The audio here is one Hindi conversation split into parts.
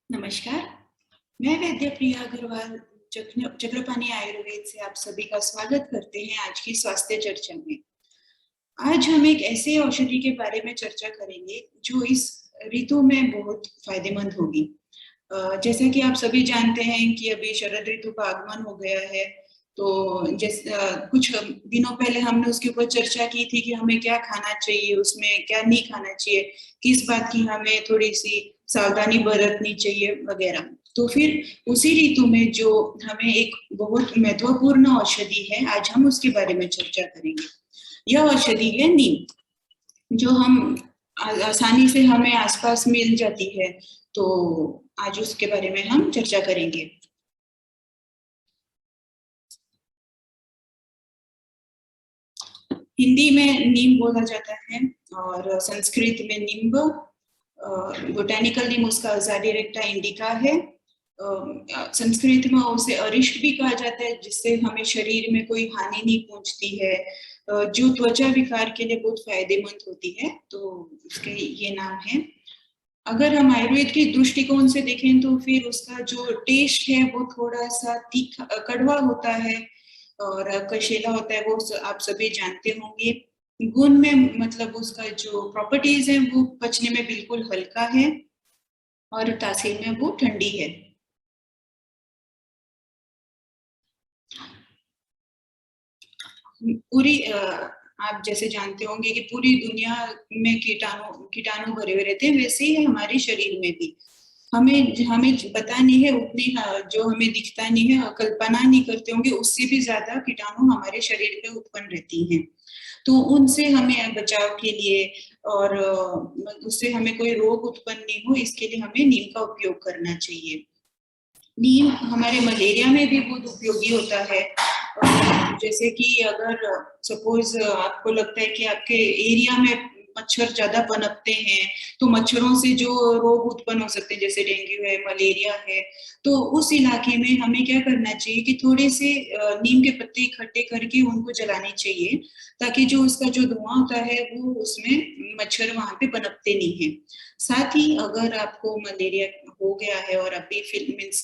नमस्कार, मैं वैद्य प्रिया अग्रवाल चक्रपाणी आयुर्वेद से आप सभी का स्वागत करते हैं आज की स्वास्थ्य चर्चा में। आज हम एक ऐसे औषधि के बारे में चर्चा करेंगे जो इस ऋतु में बहुत फायदेमंद होगी। जैसा कि आप सभी जानते हैं कि अभी शरद ऋतु का आगमन हो गया है, तो कुछ दिनों पहले हमने उसके ऊपर चर्चा की थी कि हमें क्या खाना चाहिए, उसमें क्या नहीं खाना चाहिए, किस बात की हमें थोड़ी-सी सावधानी बरतनी चाहिए वगैरह। तो फिर उसी ऋतु में जो हमें एक बहुत महत्वपूर्ण औषधि है, आज हम उसके बारे में चर्चा करेंगे। यह औषधि है नीम, जो हम आसानी से हमें आसपास मिल जाती है, तो आज उसके बारे में हम चर्चा करेंगे। हिंदी में नीम बोला जाता है और संस्कृत में नींब, बोटेनिकल नेम उसका ज़ाडिरेक्टा इंडिका है। संस्कृत में उसे अरिष्ट भी कहा जाता है, जिससे हमें शरीर में कोई हानि नहीं पहुंचती है, जो त्वचा विकार के लिए बहुत फायदेमंद होती है, तो उसके ये नाम है। अगर हम आयुर्वेद के दृष्टिकोण से देखें तो फिर उसका जो टेस्ट है वो थोड़ा सा तीखा कड़वा होता है और कशीला होता है, वो आप सभी जानते होंगे। गुण में मतलब उसका जो प्रॉपर्टीज है वो पचने में बिल्कुल हल्का है और तासीर में वो ठंडी है। पूरी आप जैसे जानते होंगे कि पूरी दुनिया में कीटाणु कीटाणु भरे हुए रहते हैं, वैसे ही है हमारे शरीर में भी। हमें हमें पता नहीं है उतनी, जो हमें दिखता नहीं है, कल्पना नहीं करते होंगे, उससे भी ज्यादा कीटाणु हमारे शरीर में उत्पन्न रहती हैं। तो उनसे हमें बचाव के लिए और उससे हमें कोई रोग उत्पन्न नहीं हो, इसके लिए हमें नीम का उपयोग करना चाहिए। नीम हमारे मलेरिया में भी बहुत उपयोगी होता है। जैसे कि अगर सपोज आपको लगता है कि आपके एरिया में मच्छर ज्यादा पनपते हैं, तो मच्छरों से जो रोग उत्पन्न हो सकते हैं, जैसे डेंगू है, मलेरिया है, तो उस इलाके में हमें क्या करना चाहिए कि थोड़े से नीम के पत्ते इकट्ठे करके उनको जलाने चाहिए, ताकि जो उसका जो धुआं होता है वो उसमें मच्छर वहां पे पनपते नहीं है। साथ ही अगर आपको मलेरिया हो गया है और अभी फिर मीन्स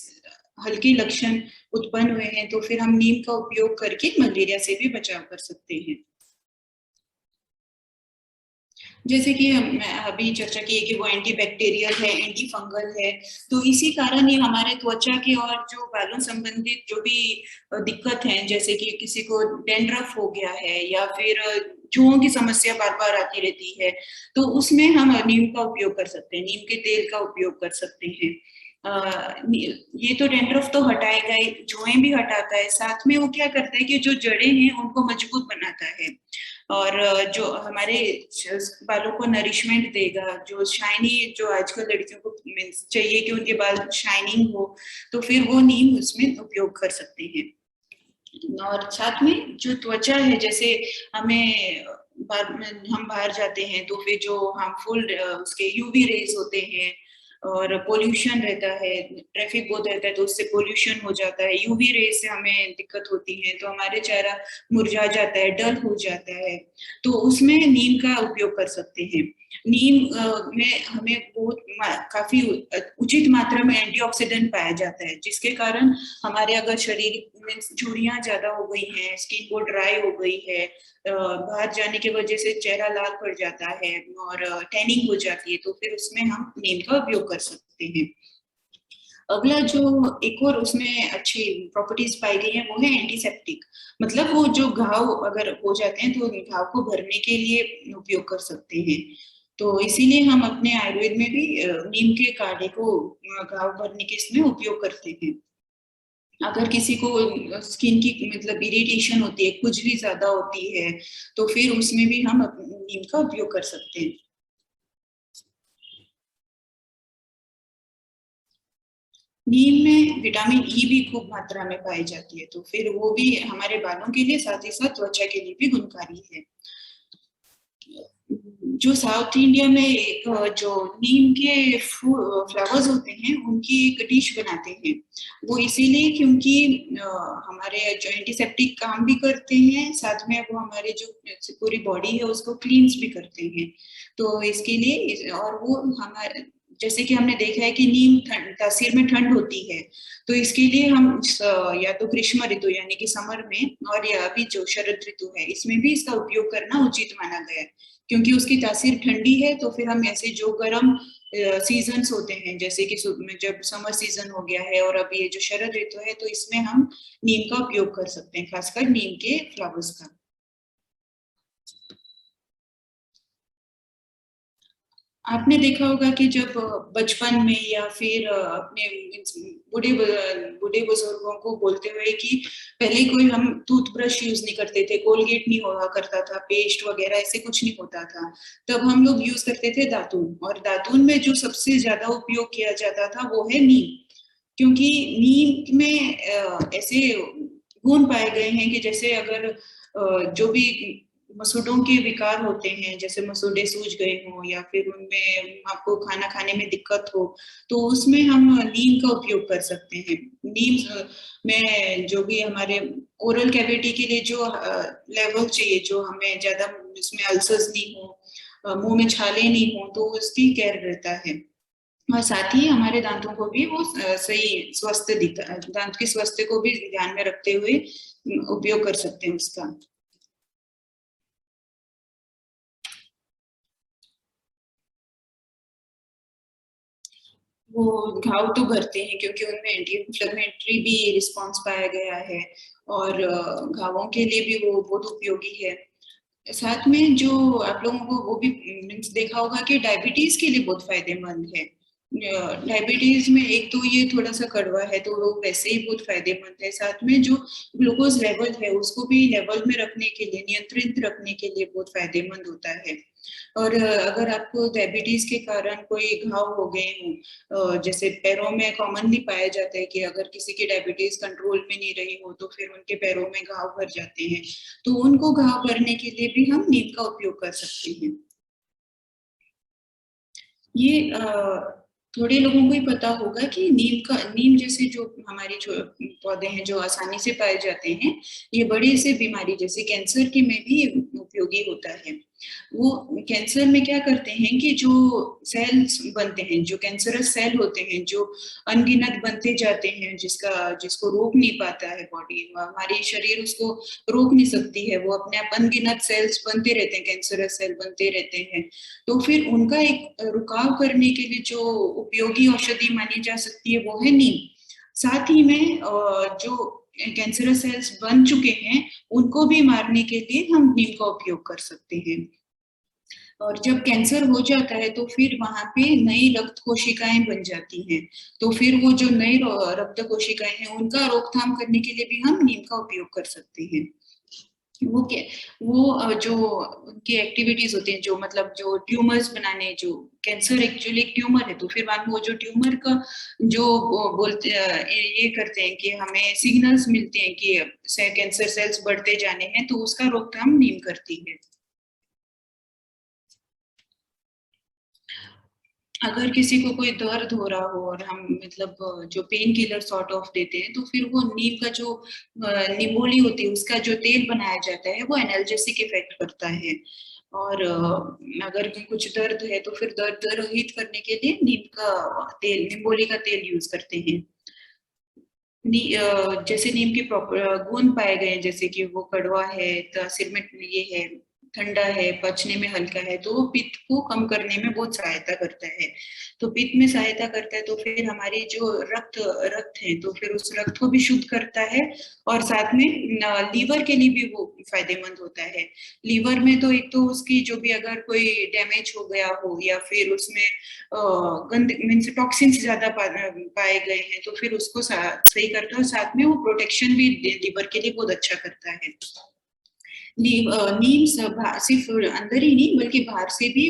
हल्के लक्षण उत्पन्न हुए हैं, तो फिर हम नीम का उपयोग करके मलेरिया से भी बचाव कर सकते हैं। जैसे कि हम अभी चर्चा की है कि वो एंटीबैक्टीरियल है, एंटी फंगल है, तो इसी कारण ही हमारे त्वचा के और जो बालों संबंधित जो भी दिक्कत है, जैसे कि किसी को डैंड्रफ हो गया है या फिर जुओं की समस्या बार बार आती रहती है, तो उसमें हम नीम का उपयोग कर सकते हैं, नीम के तेल का उपयोग कर सकते हैं। ये तो डैंड्रफ तो हटाएगा ही, जुएं भी हटाता है, साथ में वो क्या करता है कि जो जड़ें हैं उनको मजबूत बनाता है और जो हमारे बालों को नरिशमेंट देगा, जो शाइनी, जो आजकल लड़कियों को मीन्स चाहिए कि उनके बाल शाइनिंग हो, तो फिर वो नीम उसमें उपयोग कर सकते हैं। और साथ में जो त्वचा है, जैसे हमें हम बाहर जाते हैं तो फिर जो हार्मफुल उसके यूवी रेज होते हैं और पोल्यूशन रहता है, ट्रैफिक बहुत रहता है, तो उससे पोल्यूशन हो जाता है, यूवी रेज से हमें दिक्कत होती है, तो हमारे चेहरा मुरझा जाता है, डल हो जाता है, तो उसमें नीम का उपयोग कर सकते हैं। नीम में हमें काफी उचित मात्रा में एंटीऑक्सीडेंट पाया जाता है, जिसके कारण हमारे अगर शरीर में झुर्रियां ज्यादा हो गई हैं, स्किन को ड्राई हो गई है, बाहर जाने की वजह से चेहरा लाल पड़ जाता है और टैनिंग हो जाती है, तो फिर उसमें हम नीम का उपयोग कर सकते हैं। अगला जो एक और उसमें अच्छी प्रॉपर्टीज पाई गई है वो है एंटीसेप्टिक, मतलब वो जो घाव अगर हो जाते हैं तो घाव को भरने के लिए उपयोग कर सकते हैं। तो इसीलिए हम अपने आयुर्वेद में भी नीम के काढ़े को घाव भरने के इसमें उपयोग करते हैं। अगर किसी को स्किन की मतलब इरिटेशन होती है, खुजली ज्यादा होती है, तो फिर उसमें भी हम नीम का उपयोग कर सकते हैं। नीम में विटामिन ई भी खूब मात्रा में पाई जाती है, तो फिर वो भी हमारे बालों के लिए, साथ ही साथ त्वचा के लिए भी गुणकारी है। जो साउथ इंडिया में एक जो नीम के फ्लावर्स होते हैं उनकी एक डिश बनाते हैं, वो इसीलिए क्योंकि हमारे जो एंटीसेप्टिक काम भी करते हैं, साथ में वो हमारे जो पूरी बॉडी है उसको क्लींस भी करते हैं, तो इसके लिए और वो हमारे जैसे कि हमने देखा है कि नीम तासीर में ठंड होती है, तो इसके लिए हम या तो ग्रीष्म ऋतु यानी कि समर में, और या अभी जो शरद ऋतु है इसमें भी इसका उपयोग करना उचित माना गया है, क्योंकि उसकी तासीर ठंडी है। तो फिर हम ऐसे जो गर्म सीजन्स होते हैं, जैसे कि जब समर सीजन हो गया है और अभी ये जो शरद ऋतु है, तो इसमें हम नीम का उपयोग कर सकते हैं, खासकर नीम के फ्लावर्स का। आपने देखा होगा कि जब बचपन में या फिर अपने बूढ़े बूढ़े बुजुर्गों को बोलते हुए कि पहले कोई हम टूथब्रश यूज नहीं करते थे, कोलगेट नहीं हुआ करता था, पेस्ट वगैरह ऐसे कुछ नहीं होता था, तब हम लोग यूज करते थे दातून। और दातून में जो सबसे ज्यादा उपयोग किया जाता था वो है नीम, क्योंकि नीम में ऐसे गुण पाए गए हैं कि जैसे अगर जो भी मसूड़ों के विकार होते हैं, जैसे मसूड़े सूज गए हों या फिर उनमें आपको खाना खाने में दिक्कत हो, तो उसमें हम नीम का उपयोग कर सकते हैं। नीम में जो भी हमारे ओरल कैविटी के लिए जो लेवल चाहिए, जो हमें ज्यादा इसमें अल्सर्स नहीं हो, मुंह में छाले नहीं हो, तो उसकी केयर रहता है। और साथ ही हमारे दांतों को भी वो सही स्वस्थ दिखता है, दांत के स्वास्थ्य को भी ध्यान में रखते हुए उपयोग कर सकते हैं उसका। वो घाव तो भरते हैं, क्योंकि उनमें एंटी इंफ्लेमेटरी भी रिस्पॉन्स पाया गया है, और घावों के लिए भी वो बहुत उपयोगी है। साथ में जो आप लोगों को वो भी मीन्स देखा होगा कि डायबिटीज के लिए बहुत फायदेमंद है। डायबिटीज में एक तो ये थोड़ा सा कड़वा है, तो वो वैसे ही बहुत फायदेमंद है। साथ में जो ग्लूकोज लेवल है उसको भी लेवल में रखने के लिए, नियंत्रित रखने के लिए बहुत फायदेमंद होता है। और अगर आपको डायबिटीज के कारण कोई घाव हो गए हों, जैसे पैरों में कॉमनली पाया जाता है कि अगर किसी की डायबिटीज कंट्रोल में नहीं रही हो तो फिर उनके पैरों में घाव भर जाते हैं, तो उनको घाव भरने के लिए भी हम नीम का उपयोग कर सकते हैं। ये थोड़े लोगों को ही पता होगा कि नीम जैसे जो हमारे जो पौधे हैं जो आसानी से पाए जाते हैं, ये बड़ी से बीमारी जैसे कैंसर के में भी उपयोगी होता है। वो कैंसर में क्या करते हैं कि जो सेल्स बनते हैं, जो कैंसरस सेल होते हैं, जो अनगिनत बनते जाते हैं, जिसको रोक नहीं पाता है बॉडी, हमारी शरीर उसको रोक नहीं सकती है, वो अपने आप अनगिनत सेल्स बनते रहते हैं, कैंसरस सेल बनते रहते हैं। तो फिर उनका एक रुकाव करने के लिए जो उपयोगी औषधि मानी जा सकती है वो है नीम। साथ ही में जो कैंसरस सेल्स बन चुके हैं उनको भी मारने के लिए हम नीम का उपयोग कर सकते हैं। और जब कैंसर हो जाता है तो फिर वहां पे नई रक्त कोशिकाएं बन जाती हैं, तो फिर वो जो नई रक्त कोशिकाएं हैं उनका रोकथाम करने के लिए भी हम नीम का उपयोग कर सकते हैं। वो क्या, वो जो उनकी एक्टिविटीज होती हैं, जो मतलब जो ट्यूमर्स बनाने, जो कैंसर एक्चुअली एक ट्यूमर है, तो फिर वहां वो जो ट्यूमर का जो बोलते ये करते हैं कि हमें सिग्नल्स मिलते हैं कि कैंसर सेल्स बढ़ते जाने हैं, तो उसका रोकथाम नीम करती है। अगर किसी को कोई दर्द हो रहा हो और हम मतलब जो पेन किलर सॉर्ट ऑफ देते हैं, तो फिर वो नीम का जो निमोली होती है उसका जो तेल बनाया जाता है वो एनाल्जेसिक इफेक्ट करता है। और अगर कुछ दर्द है तो फिर दर्द रहित करने के लिए नीम का तेल, निम्बोली का तेल यूज करते हैं। जैसे नीम के प्रॉपर गुण पाए गए हैं, जैसे कि वो कड़वा है, तासीर में ये है, ठंडा है, पचने में हल्का है, तो वो पित्त को कम करने में बहुत सहायता करता है। तो पित्त में सहायता करता है, तो फिर हमारी जो रक्त रक्त है तो फिर उस रक्त को भी शुद्ध करता है। और साथ में लीवर के लिए भी वो फायदेमंद होता है। लीवर में तो एक तो उसकी जो भी अगर कोई डैमेज हो गया हो या फिर उसमें गंद मीन्स टॉक्सिन्स ज्यादा पाए गए हैं, तो फिर उसको सही करता है। साथ में वो प्रोटेक्शन भी लीवर के लिए बहुत अच्छा करता है। नीम सिर्फ अंदर ही नहीं बल्कि बाहर से भी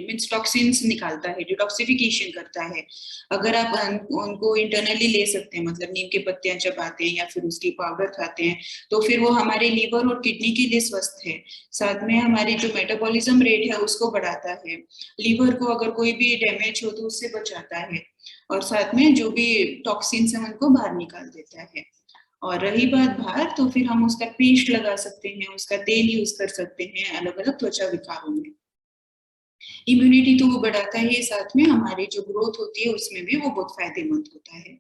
मीन्स टॉक्सिन्स निकालता है, डिटॉक्सिफिकेशन करता है। अगर आप उनको इंटरनली ले सकते हैं, मतलब नीम के पत्तियां चबाते हैं या फिर उसकी पाउडर खाते हैं, तो फिर वो हमारे लीवर और किडनी के लिए स्वस्थ है। साथ में हमारी जो मेटाबॉलिज्म रेट है उसको बढ़ाता है, लीवर को अगर कोई भी डैमेज हो तो उससे बचाता है, और साथ में जो भी टॉक्सिन्स है उनको बाहर निकाल देता है। और रही बात बाहर, तो फिर हम उसका पेस्ट लगा सकते हैं, उसका तेल यूज कर सकते हैं अलग अलग त्वचा विकारों में। इम्यूनिटी तो वो बढ़ाता है, साथ में हमारी जो ग्रोथ होती है उसमें भी वो बहुत फायदेमंद होता है।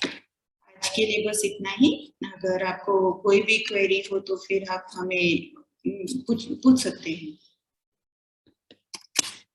आज के लिए बस इतना ही। अगर आपको कोई भी क्वेरी हो तो फिर आप हमें पूछ सकते हैं।